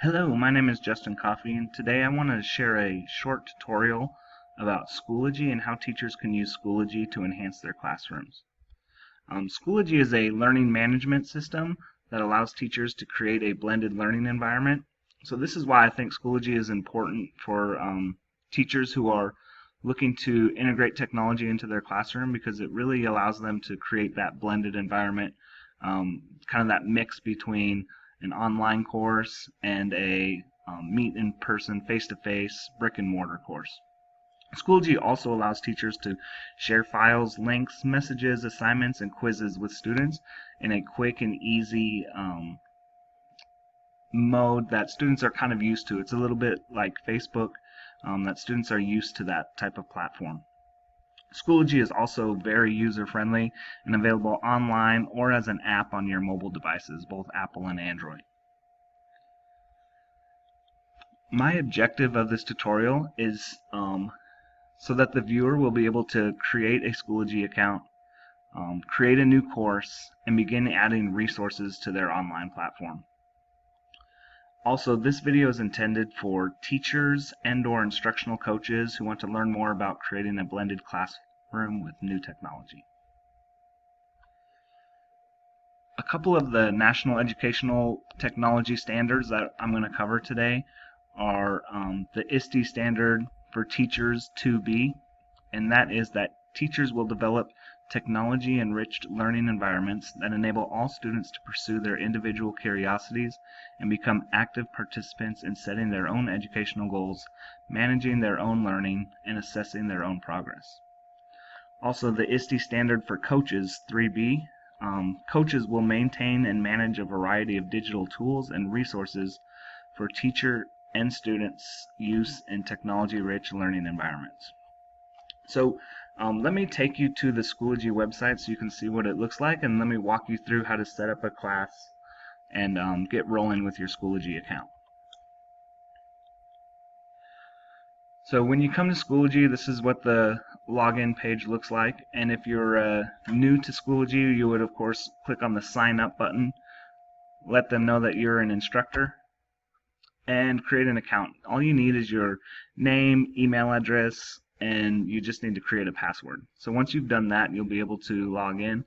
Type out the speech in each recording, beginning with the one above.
Hello, my name is Justin Coffey, and today I want to share a short tutorial about Schoology and how teachers can use Schoology to enhance their classrooms. Schoology is a learning management system that allows teachers to create a blended learning environment. So this is why I think Schoology is important for teachers who are looking to integrate technology into their classroom, because it really allows them to create that blended environment, kind of that mix between an online course and a meet in person, face to face, brick and mortar course. Schoology also allows teachers to share files, links, messages, assignments, and quizzes with students in a quick and easy mode that students are kind of used to. It's a little bit like Facebook, that students are used to that type of platform. Schoology is also very user-friendly and available online or as an app on your mobile devices, both Apple and Android. My objective of this tutorial is so that the viewer will be able to create a Schoology account, create a new course, and begin adding resources to their online platform. Also, this video is intended for teachers and/or instructional coaches who want to learn more about creating a blended classroom with new technology. A couple of the National Educational Technology Standards that I'm going to cover today are the ISTE standard for Teachers 2B, and that is that teachers will develop technology-enriched learning environments that enable all students to pursue their individual curiosities and become active participants in setting their own educational goals, managing their own learning, and assessing their own progress. Also, the ISTE standard for coaches, 3B, coaches will maintain and manage a variety of digital tools and resources for teacher and students' use in technology-rich learning environments. So let me take you to the Schoology website so you can see what it looks like, and let me walk you through how to set up a class and get rolling with your Schoology account. So when you come to Schoology, this is what the login page looks like, and if you're new to Schoology, you would of course click on the sign up button, let them know that you're an instructor, and create an account. All you need is your name, email address, and you just need to create a password. So once you've done that, you'll be able to log in.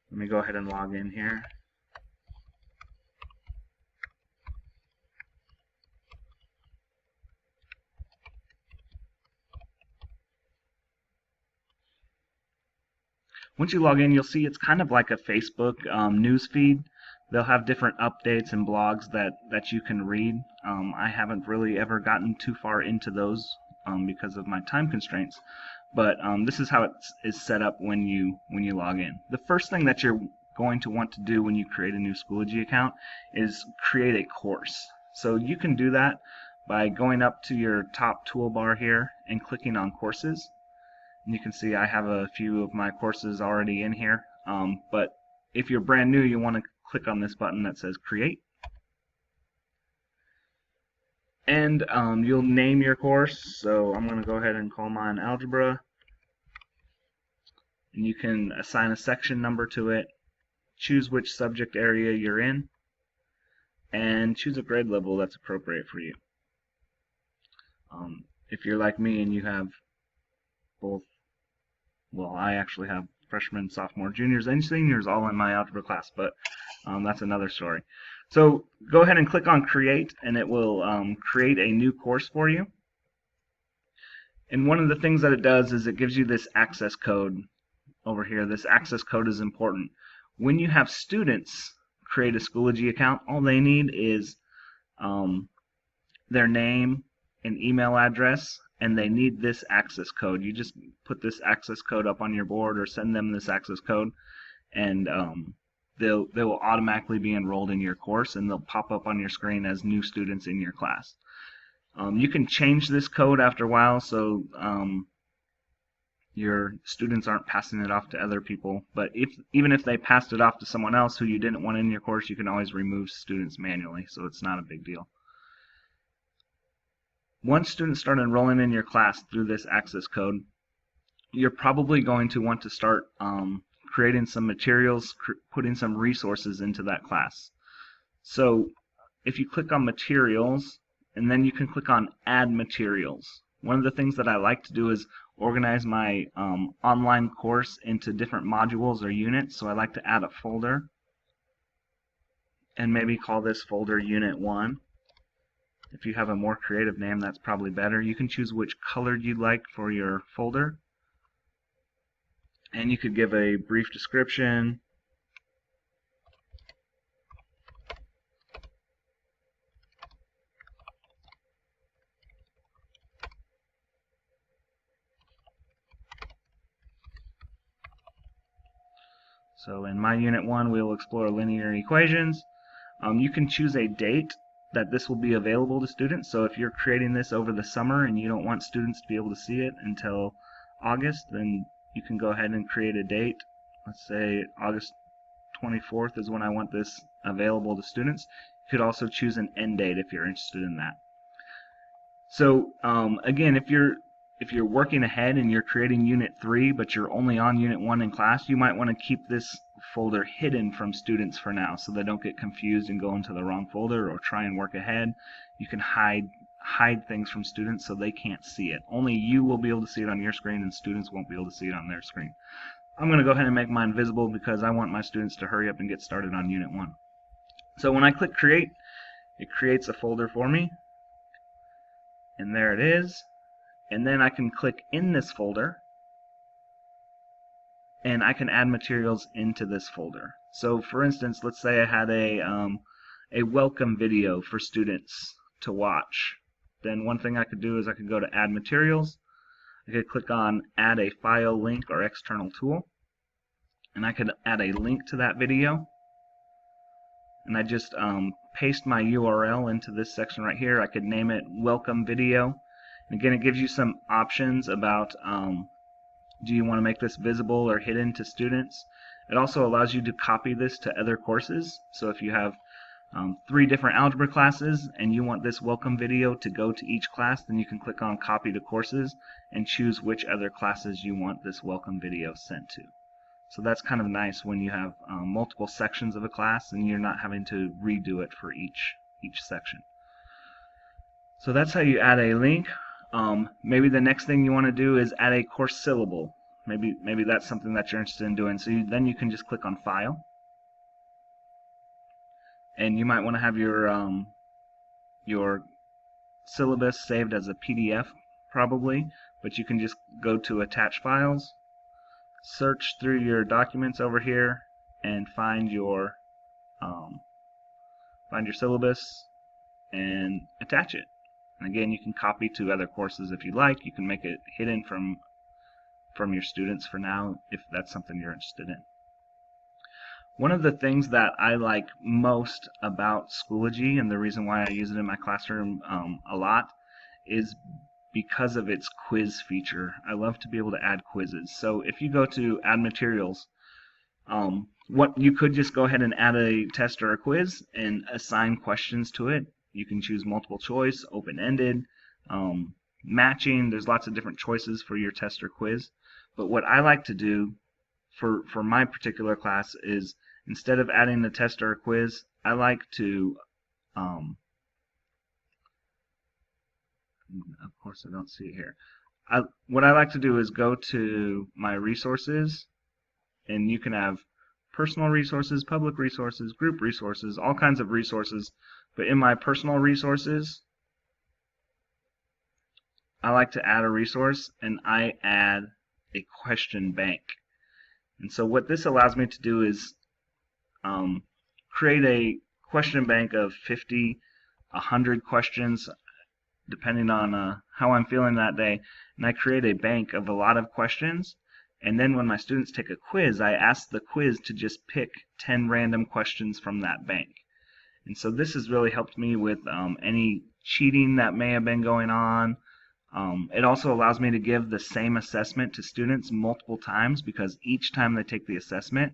Let me go ahead and log in here. Once you log in, you'll see it's kind of like a Facebook news feed. They'll have different updates and blogs that you can read. I haven't really ever gotten too far into those because of my time constraints, but this is how it is set up when you log in. The first thing that you're going to want to do when you create a new Schoology account is create a course. So you can do that by going up to your top toolbar here and clicking on courses. And you can see I have a few of my courses already in here, but if you're brand new, you want to click on this button that says create, and you'll name your course. So I'm going to go ahead and call mine algebra, and you can assign a section number to it, choose which subject area you're in, and choose a grade level that's appropriate for you. If you're like me and you have both, well, I actually have freshmen, sophomore, juniors, and seniors all in my algebra class, but that's another story. So go ahead and click on create, and it will create a new course for you. And one of the things that it does is it gives you this access code over here. This access code is important. When you have students create a Schoology account, all they need is their name and email address, and they need this access code. You just put this access code up on your board or send them this access code, and they will automatically be enrolled in your course, and they'll pop up on your screen as new students in your class. You can change this code after a while, so your students aren't passing it off to other people, but even if they passed it off to someone else who you didn't want in your course, you can always remove students manually, so it's not a big deal. Once students start enrolling in your class through this access code, you're probably going to want to start creating some materials, putting some resources into that class. So if you click on materials, and then you can click on add materials. One of the things that I like to do is organize my online course into different modules or units, so I like to add a folder and maybe call this folder Unit 1. If you have a more creative name, that's probably better. You can choose which color you'd like for your folder, and you could give a brief description. So in my Unit 1, we'll explore linear equations. You can choose a date that this will be available to students. So if you're creating this over the summer and you don't want students to be able to see it until August, then you can go ahead and create a date. Let's say August 24th is when I want this available to students. You could also choose an end date if you're interested in that. So again, if you're working ahead and you're creating Unit 3, but you're only on Unit 1 in class, you might want to keep this folder hidden from students for now so they don't get confused and go into the wrong folder or try and work ahead. You can hide things from students so they can't see it. Only you will be able to see it on your screen and students won't be able to see it on their screen. I'm going to go ahead and make mine visible because I want my students to hurry up and get started on Unit 1. So when I click Create, it creates a folder for me. And there it is. And then I can click in this folder and I can add materials into this folder. So for instance, let's say I had a welcome video for students to watch. Then one thing I could do is I could go to add materials. I could click on add a file, link, or external tool, and I could add a link to that video. And I just paste my URL into this section right here. I could name it welcome video. And again, it gives you some options about do you want to make this visible or hidden to students. It also allows you to copy this to other courses. So if you have 3 different algebra classes and you want this welcome video to go to each class, then you can click on copy to courses and choose which other classes you want this welcome video sent to. So that's kind of nice when you have multiple sections of a class and you're not having to redo it for each section. So that's how you add a link. Maybe the next thing you want to do is add a course syllable. Maybe that's something that you're interested in doing. So then you can just click on File, and you might want to have your syllabus saved as a PDF probably, but you can just go to Attach Files, search through your documents over here, and find your syllabus and attach it. And again, you can copy to other courses if you like. You can make it hidden from your students for now if that's something you're interested in. One of the things that I like most about Schoology, and the reason why I use it in my classroom a lot, is because of its quiz feature. I love to be able to add quizzes. So if you go to Add Materials, what you could just go ahead and add a test or a quiz and assign questions to it. You can choose multiple choice, open-ended, matching. There's lots of different choices for your test or quiz. But what I like to do for my particular class is, instead of adding a test or a quiz, I like to, of course I don't see it here. What I like to do is go to my resources, and you can have personal resources, public resources, group resources, all kinds of resources. But in my personal resources, I like to add a resource, and I add a question bank. And so what this allows me to do is create a question bank of 50, 100 questions, depending on how I'm feeling that day. And I create a bank of a lot of questions. And then when my students take a quiz, I ask the quiz to just pick 10 random questions from that bank. And so this has really helped me with any cheating that may have been going on. It also allows me to give the same assessment to students multiple times, because each time they take the assessment,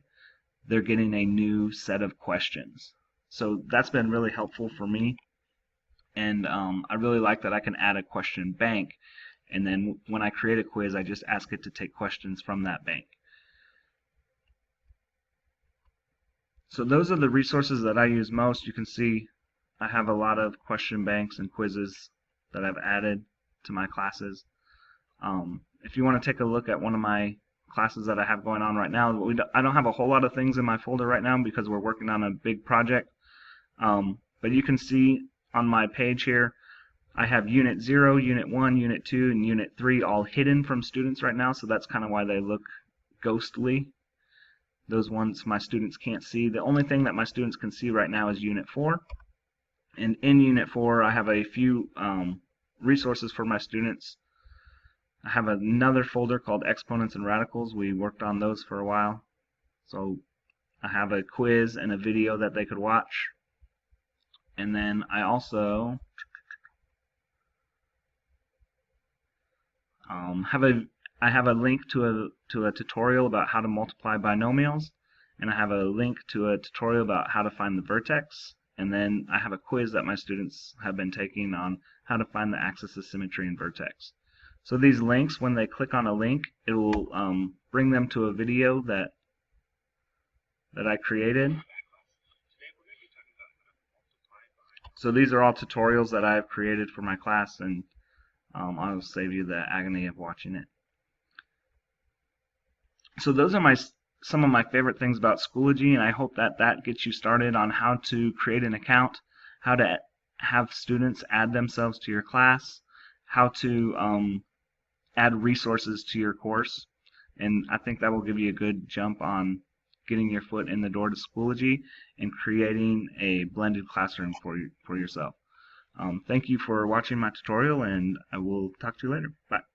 they're getting a new set of questions. So that's been really helpful for me. And I really like that I can add a question bank, and then when I create a quiz, I just ask it to take questions from that bank. So those are the resources that I use most. You can see I have a lot of question banks and quizzes that I've added to my classes. If you want to take a look at one of my classes that I have going on right now, I don't have a whole lot of things in my folder right now because we're working on a big project. But you can see on my page here, I have Unit 0, Unit 1, Unit 2, and Unit 3 all hidden from students right now, so that's kind of why they look ghostly. Those ones my students can't see. The only thing that my students can see right now is Unit 4. And in Unit 4, I have a few resources for my students. I have another folder called Exponents and Radicals. We worked on those for a while. So I have a quiz and a video that they could watch. And then I also have a link to a tutorial about how to multiply binomials, and I have a link to a tutorial about how to find the vertex, and then I have a quiz that my students have been taking on how to find the axis of symmetry and vertex. So these links, when they click on a link, it will bring them to a video that I created. So these are all tutorials that I've created for my class, and I'll save you the agony of watching it. So those are some of my favorite things about Schoology, and I hope that gets you started on how to create an account, how to have students add themselves to your class, how to add resources to your course, and I think that will give you a good jump on getting your foot in the door to Schoology and creating a blended classroom for yourself. Thank you for watching my tutorial, and I will talk to you later. Bye.